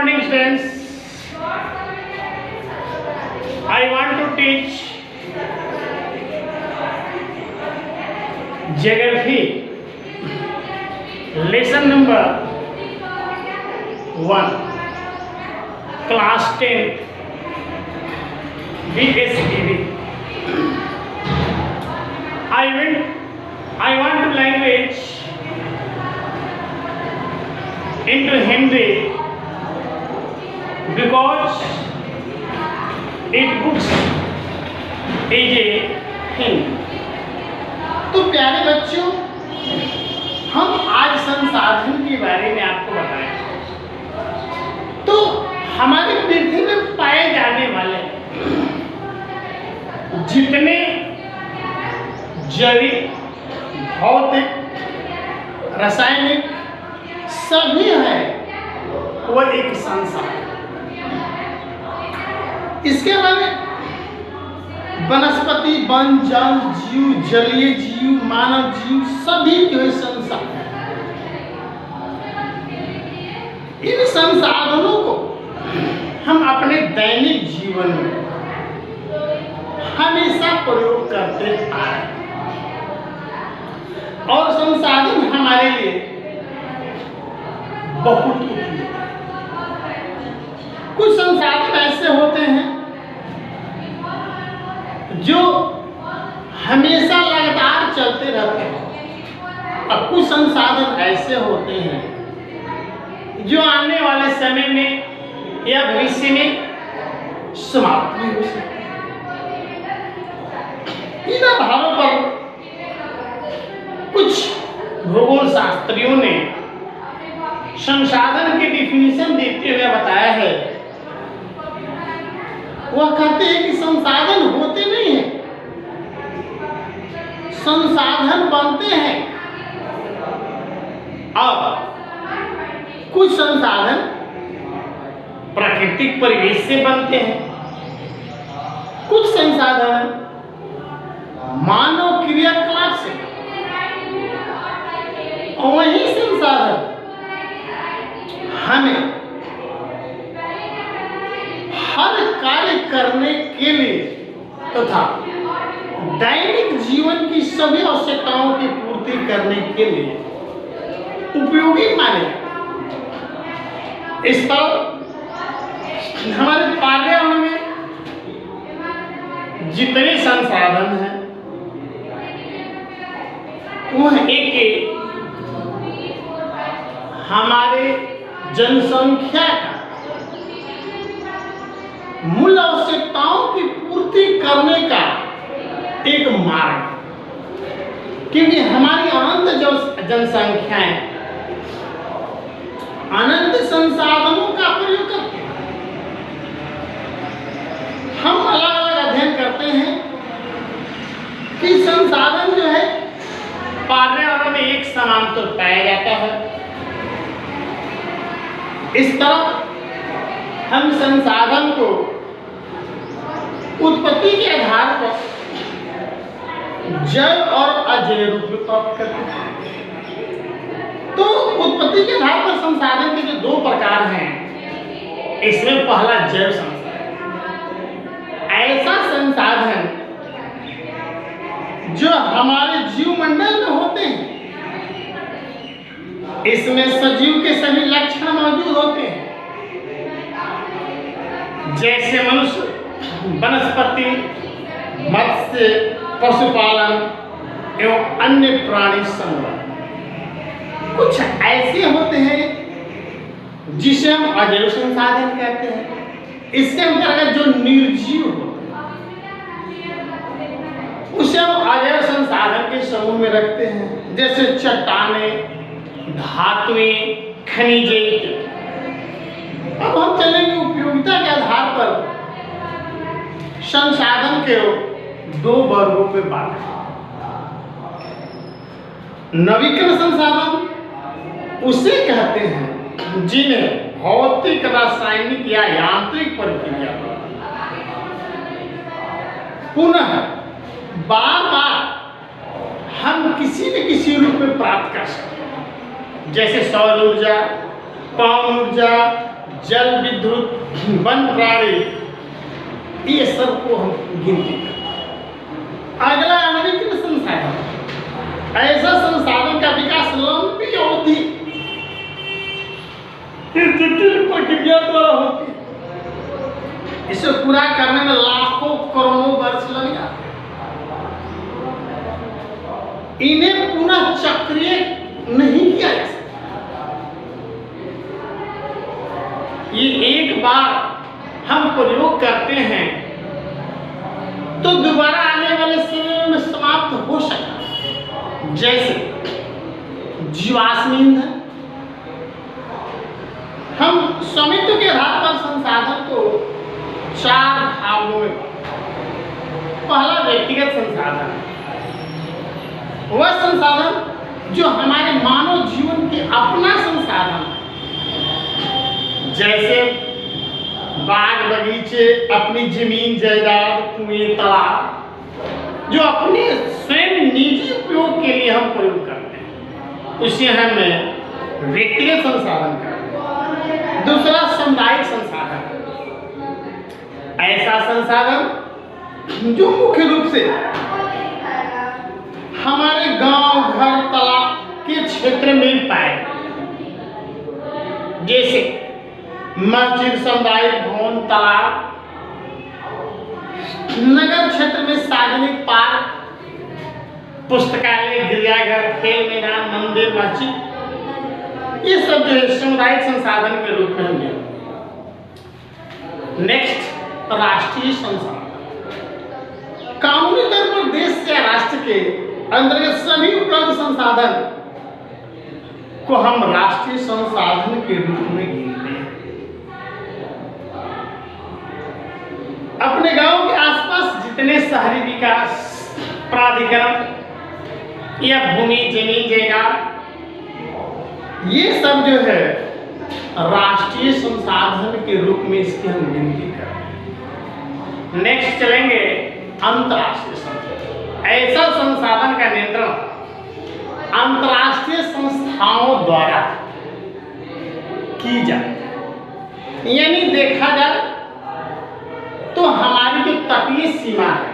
morning, students. I want to teach geography lesson number 1, class 10, BSEB. I want to language into Hindi because it books is a Hindi. तो प्यारे बच्चों, हम आज संसाधन के बारे में आपको बताएं। तो हमारी पृथ्वी में पाए जाने वाले जितने जैविक, भौतिक, रासायनिक सभी है वो एक संसार। इसके अलावा वनस्पति, वन, जल, जीव, जलीय जीव, मानव जीव सभी जो है संसार। इन संसाधनों को हम अपने दैनिक जीवन में हमेशा प्रयोग करते आ रहे हैं और संसाधन हमारे लिए बहुत उपयोगी। कुछ संसाधन ऐसे होते हैं जो हमेशा लगातार चलते रहते हैं और कुछ संसाधन ऐसे होते हैं जो आने वाले समय में या भविष्य में समाप्त भी हो सकते हैं। इन आधारों पर कुछ भूगोल शास्त्रियों ने संसाधन की डिफिनीशन देते हुए बताया है। वह कहते हैं कि संसाधन होते नहीं हैं, संसाधन बनते हैं। अब कुछ संसाधन प्राकृतिक परिवेश से बनते हैं, कुछ संसाधन मानव क्रियाकलाप से, और वही संसाधन हमें हर कार्य करने के लिए तथा दैनिक जीवन की सभी आवश्यकताओं की पूर्ति करने के लिए उपयोगी माने। इस तरह हमारे पर्यावरण में जितने संसाधन हैं वह एक हमारे जनसंख्या का मूल आवश्यकताओं की पूर्ति करने का एक मार्ग, क्योंकि हमारी अनंत जो जनसंख्या है अनंत संसाधनों का प्रयोग करते हैं। हम अलग अलग अध्ययन करते हैं कि संसाधन जो है पर्यावरण में एक समान तो पाया जाता है। इस तरह हम संसाधन को उत्पत्ति के आधार पर जैव और अजैव रूप में प्राप्त करते हैं। तो उत्पत्ति के आधार पर संसाधन के जो दो प्रकार हैं, इसमें पहला जैव संसाधन, ऐसा संसाधन जो हमारे जीवमंडल में होते हैं। इसमें सजीव के सभी लक्षण मौजूद होते हैं, जैसे मनुष्य, वनस्पति, मत्स्य, पशुपालन एवं अन्य प्राणी समूह। कुछ ऐसे होते हैं जिसे हम अजैव संसाधन कहते हैं। इसके अंतर्गत जो निर्जीव होते हैं उसे हम अजैव संसाधन के समूह में रखते हैं, जैसे चट्टानें, धातुएं, खनिजें। अब हम चलेंगे उपयोगिता के आधार पर संसाधन के दो वर्गों में बांटे। नवीकरण संसाधन उसे कहते हैं जिन्हें भौतिक, रासायनिक या यांत्रिक प्रक्रिया पुनः बार बार हम किसी न किसी रूप में प्राप्त कर सकते हैं, जैसे सौर ऊर्जा, पवन ऊर्जा, जल, विद्युत, वन प्राणी, ये सब को हम गिनती करते हैं। अगला अनधिकृत संसाधन, ऐसा संसाधन का विकास लंबी अवधि जटिल प्रक्रिया द्वारा होती है। इसे पूरा करने में लाखों करोड़ों वर्ष लग जाते हैं। इन्हें पुनः चक्रीय नहीं किया जा सकता। ये एक बार हम प्रयोग करते हैं तो दोबारा आने वाले समय में समाप्त हो सकता है। जैसे जीवाश्म ईंधन, हम स्वामित्व के आधार पर संसाधन को 4 भागों में, पहला व्यक्तिगत संसाधन, वह संसाधन जो हमारे मानव जीवन के अपना संसाधन, जैसे बाग बगीचे, अपनी जमीन जायदाद, कुएं, तालाब, जो अपने स्वयं निजी उपयोग के लिए हम प्रयोग करते हैं, उसे हम व्यक्तिगत संसाधन कहते हैं। दूसरा सामुदायिक संसाधन, ऐसा संसाधन जो मुख्य रूप से हमारे गांव, घर, तालाब के क्षेत्र में पाए, जैसे मस्जिद, सामुदायिक भवन, तालाब, नगर क्षेत्र में सार्वजनिक पार्क, पुस्तकालय, गिरजाघर, खेल मैदान, मंदिर, मस्जिद, ये सब जो है सामुदायिक संसाधन के रूप में हम लेते हैं। नेक्स्ट, राष्ट्रीय संसाधन, कानूनी तौर पर देश या राष्ट्र के अंतर्गत सभी उपलब्ध संसाधन को हम राष्ट्रीय संसाधन के रूप में गिनते हैं। अपने गांव के आसपास जितने शहरी विकास प्राधिकरण या भूमि, जमीन, जायदाद, ये सब जो है राष्ट्रीय संसाधन के रूप में इसकी हम गिनती करते हैं। नेक्स्ट चलेंगे अंतर्राष्ट्रीय संसाधन, ऐसा संसाधन का नियंत्रण अंतर्राष्ट्रीय संस्थाओं द्वारा की जाती है। यानी देखा जाए तो हमारी जो तटीय सीमा है,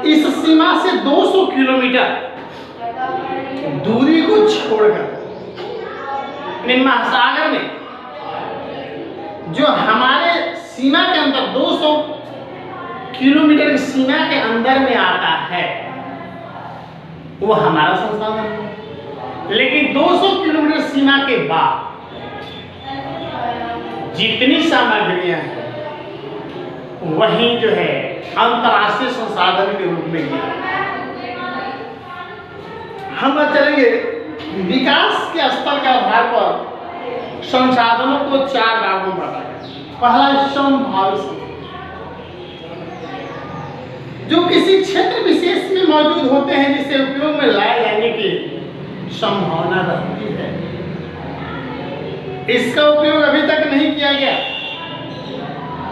इस सीमा से 200 किलोमीटर दूरी को छोड़कर महासागर में जो हमारे सीमा के अंदर 200 किलोमीटर की सीमा के अंदर में आता है, वो हमारा संसाधन है। लेकिन 200 किलोमीटर सीमा के बाद जितनी सामग्रियां हैं वही जो है अंतर्राष्ट्रीय संसाधन के रूप में गिना। हम चलेंगे विकास के स्तर के आधार पर संसाधनों को 4 भागों में बांटा गया। पहला संभावित संसाधन, जो किसी क्षेत्र विशेष में मौजूद होते हैं, जिसे उपयोग में लाए जाने की संभावना रहती है। इसका उपयोग अभी तक नहीं किया गया,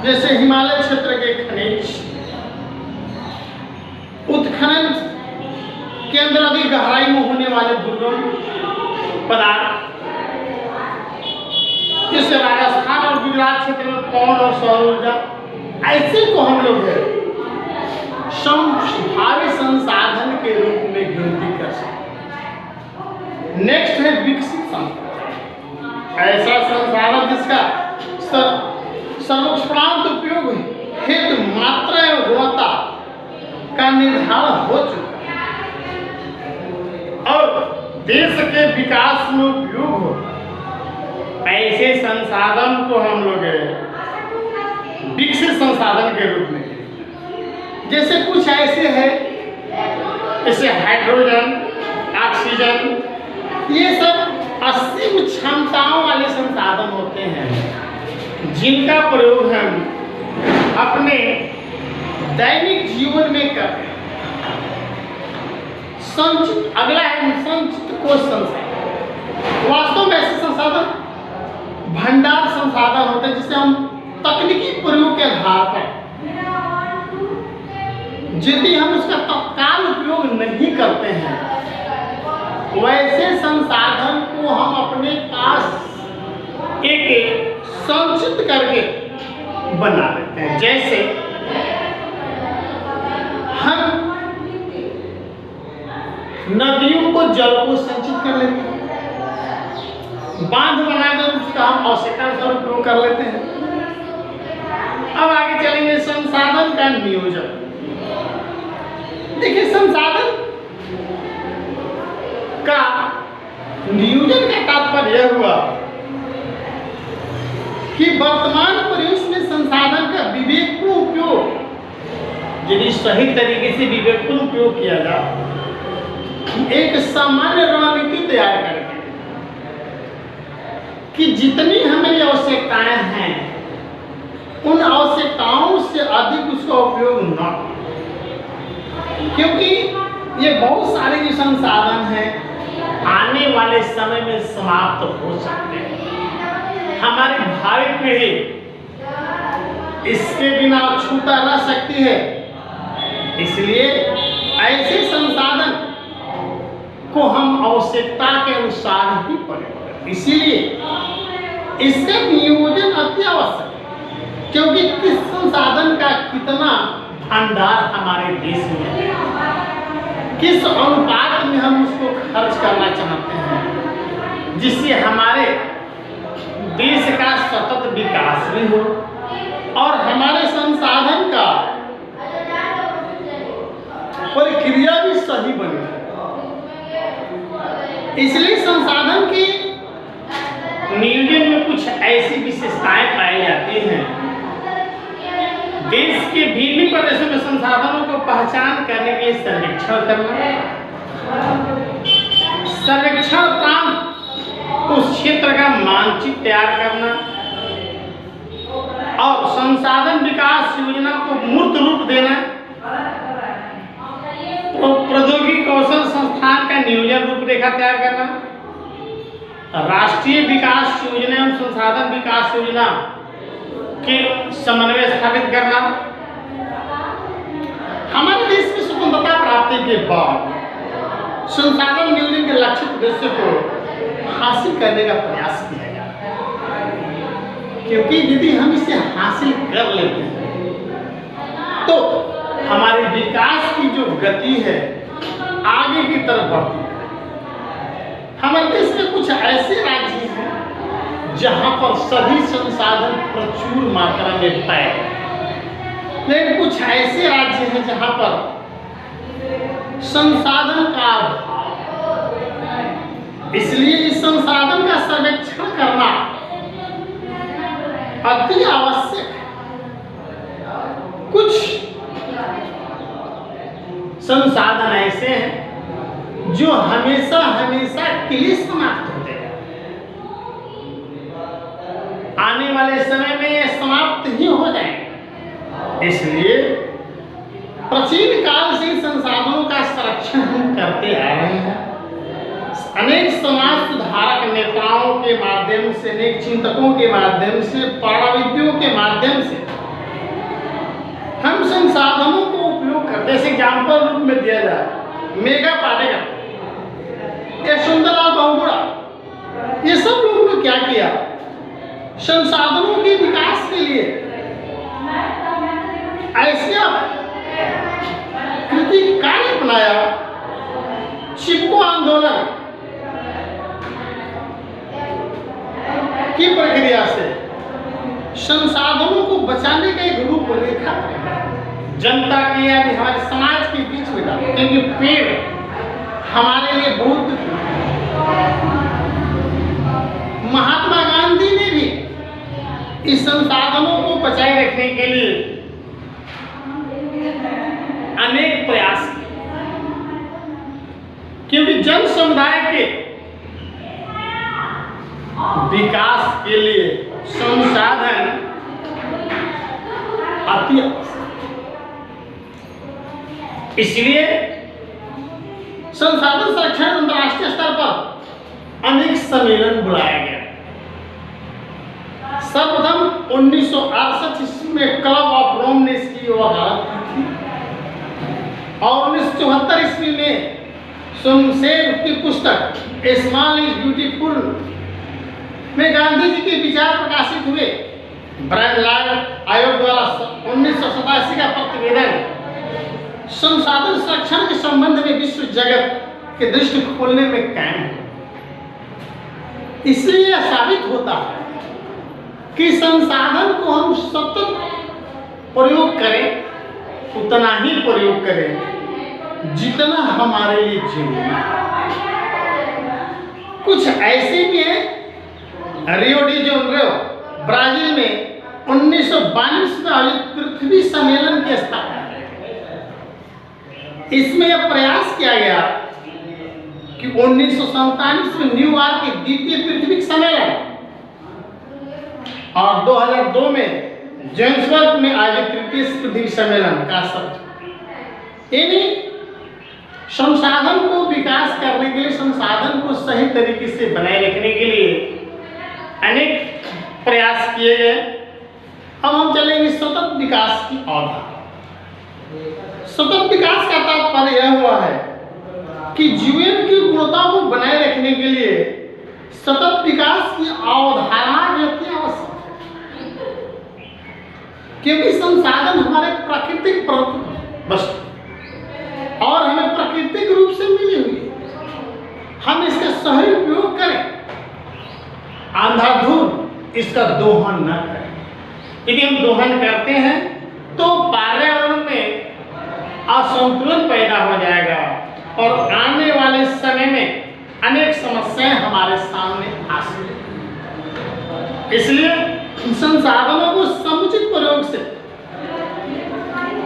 जैसे हिमालय क्षेत्र के खनिज, उत्खनन के अंदर अधिक गहराई में होने वाले दुर्गम पदार्थ, जैसे राजस्थान और गुजरात क्षेत्र में पवन और सौर ऊर्जा, ऐसे को हम लोग संभावित संसाधन के रूप में गिनती कर सकते हैं। नेक्स्ट है विकसित संसाधन, ऐसा संसाधन जिसका सर्वोपरांत उपयोग हेतु मात्रा एवं गुणवत्ता का निर्धारण हो चुका है और देश के विकास में उपयोग हो। ऐसे संसाधन को हम लोग विकसित संसाधन के रूप में, जैसे कुछ ऐसे हैं, जैसे हाइड्रोजन, ऑक्सीजन, ये सब असीम क्षमताओं वाले संसाधन होते हैं जिनका प्रयोग हम अपने दैनिक जीवन में करते हैं। संचित, अगला है संचित कोश संसाधन। वास्तव में ऐसे संसाधन भंडार संसाधन होते हैं जिसे हम तकनीकी प्रयोग के आधार पर, यदि हम उसका तत्काल उपयोग नहीं करते हैं, वैसे संसाधन को हम अपने पास एक संचित करके बना लेते हैं। जैसे हम नदियों को जल को संचित कर लेते हैं, बांध बनाकर उसका हम आवश्यकतानुसार उपयोग कर लेते हैं। अब आगे चलेंगे संसाधन का नियोजन। देखिए, संसाधन का नियोजन का तात्पर्य यह हुआ कि वर्तमान परिवेश में संसाधन का विवेकपूर्ण उपयोग, यदि सही तरीके से विवेकपूर्ण उपयोग किया जाए, एक सामान्य रणनीति तैयार करके कि जितनी हमें आवश्यकताएं हैं उन आवश्यकताओं से अधिक उसका उपयोग न हो, क्योंकि ये बहुत सारे जो संसाधन हैं आने वाले समय में समाप्त हो सकते हैं। हमारी भावी पीढ़ी इसके बिना छूटा रह सकती है। इसलिए ऐसे संसाधन को हम आवश्यकता के अनुसार ही प्रयोग। इसीलिए इसका नियोजन अति आवश्यक है, क्योंकि किस संसाधन का कितना भंडार हमारे देश में है, किस अनुपात में हम उसको खर्च करना चाहते हैं, जिससे हमारे देश का सतत विकास भी हो और हमारे संसाधन का प्रक्रिया भी सही बने। इसलिए संसाधन के नियोजन में कुछ ऐसी विशेषताएं पाई जाती हैं। देश के भिन्न प्रदेशों में संसाधनों को पहचान करने के लिए सर्वेक्षण करना, सर्वेक्षण प्रांत उस क्षेत्र का मानचित्र तैयार करना और संसाधन विकास योजना को मूर्त रूप देना, प्रौद्योगिकी कौशल संस्थान का नियोजन रूपरेखा तैयार करना, राष्ट्रीय विकास योजना एवं संसाधन विकास योजना के समन्वय स्थापित करना। हमारे देश में स्वतंत्रता प्राप्ति के बाद संसाधन नियोजन के लक्षित उद्देश्य को हासिल करने का प्रयास किया जाता है, क्योंकि यदि हम इसे हासिल कर लेते हैं तो हमारे विकास की जो गति है आगे की तरफ बढ़ती है। हमारे देश में कुछ ऐसे राज्य हैं जहां पर सभी संसाधन प्रचुर मात्रा में पाए, लेकिन कुछ ऐसे राज्य हैं जहां पर संसाधन का अभाव। इसलिए इस संसाधन का सर्वेक्षण करना अति आवश्यक है। कुछ संसाधन ऐसे हैं जो हमेशा हमेशा के लिए समाप्त होते हैं, आने वाले समय में ये समाप्त ही हो जाएंगे। इसलिए प्राचीन काल से संसाधनों का संरक्षण हम करते आ रहे हैं। अनेक समाज सुधारक नेताओं के माध्यम से, अनेक चिंतकों के माध्यम से, प्राणविद्यों के माध्यम से हम संसाधनों को उपयोग करते। जैसे एग्जाम्पल रूप में दिया जाए मेघा पाटेकर, यशवंतलाल बहुगुणा, ये सब लोगों ने क्या किया? संसाधनों के विकास के लिए ऐसे कृतिक कार्य अपनाया। चिपको आंदोलन की प्रक्रिया से संसाधनों को बचाने का एक रूपरेखा जनता के या हमारे समाज के बीच में डाला, क्योंकि पेड़ हमारे लिए बहुत। महात्मा गांधी ने भी इस संसाधनों को बचाए रखने के लिए अनेक प्रयास किए, क्योंकि जन समुदाय के विकास के लिए संसाधन अति आवश्यक। इसलिए संसाधन संरक्षण अंतर्राष्ट्रीय स्तर पर अनेक सम्मेलन बुलाया गया। सर्वप्रथम 1968 ईस्वी में क्लब ऑफ रोम ने इसकी वकालत की थी और 1974 ईस्वी में सोमसेर की पुस्तक ए स्मॉल इज ब्यूटीफुल में गांधी जी के विचार प्रकाशित हुए। ब्रैंड-लाड आयोग द्वारा 1987 का प्रतिवेदन संसाधन संरक्षण के संबंध में विश्व जगत के दृष्टि खोलने में कायम है। इसलिए यह साबित होता है कि संसाधन को हम सतत प्रयोग करें, उतना ही प्रयोग करें जितना हमारे लिए जरूरी है। कुछ ऐसे भी हैं, रियो डी जेनेरो ब्राजील में 1942 में आयोजित पृथ्वी सम्मेलन की स्थापना। इसमें यह प्रयास किया गया कि 1947 में न्यूयॉर्क के द्वितीय पृथ्वी सम्मेलन और 2002 में जोहान्सबर्ग में आयोजित तृतीय पृथ्वी सम्मेलन का सब यानी संसाधन को विकास करने के लिए, संसाधन को सही तरीके से बनाए रखने के लिए अनेक प्रयास किए गए। अब हम चलेंगे सतत विकास की अवधारणा। सतत विकास का तात्पर्य यह हुआ है कि जीवन की गुणवत्ता को बनाए रखने के लिए सतत विकास की अवधारणा व्यक्ति आवश्यक है, क्योंकि संसाधन हमारे प्राकृतिक वस्तु और हमें प्राकृतिक रूप से मिली हुई है। हम इसका सही उपयोग करें, अंधाधुंध इसका दोहन न करें। यदि हम दोहन करते हैं तो पर्यावरण में असंतुलन पैदा हो जाएगा और आने वाले समय में अनेक समस्याएं हमारे सामने आ सकती। इसलिए संसाधनों को समुचित प्रयोग से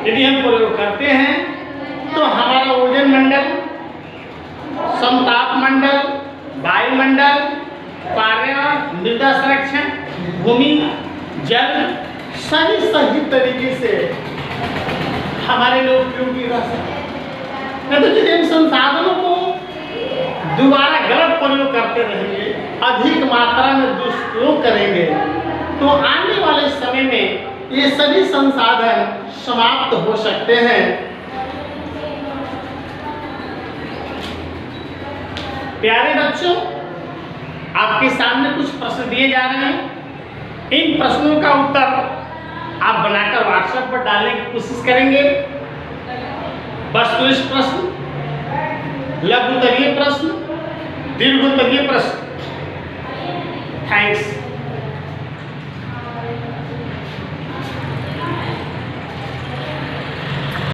यदि हम प्रयोग करते हैं तो हमारा ओजोन मंडल, समताप मंडल, वायुमंडल, पर्यावरण, मृदा संरक्षण, भूमि, जल सही तरीके से हमारे लिए उपयोगी रह सकते हैं। नहीं तो यदि इन संसाधनों को दोबारा गलत प्रयोग करते रहेंगे, अधिक मात्रा में दुष्प्रयोग करेंगे, तो आने वाले समय में ये सभी संसाधन समाप्त हो सकते हैं। प्यारे बच्चों, आपके सामने कुछ प्रश्न दिए जा रहे हैं। इन प्रश्नों का उत्तर आप बनाकर व्हाट्सएप पर डालने की कोशिश करेंगे। वस्तुनिष्ठ प्रश्न, लघु उत्तरीय प्रश्न, दीर्घ उत्तरीय प्रश्न। थैंक्स।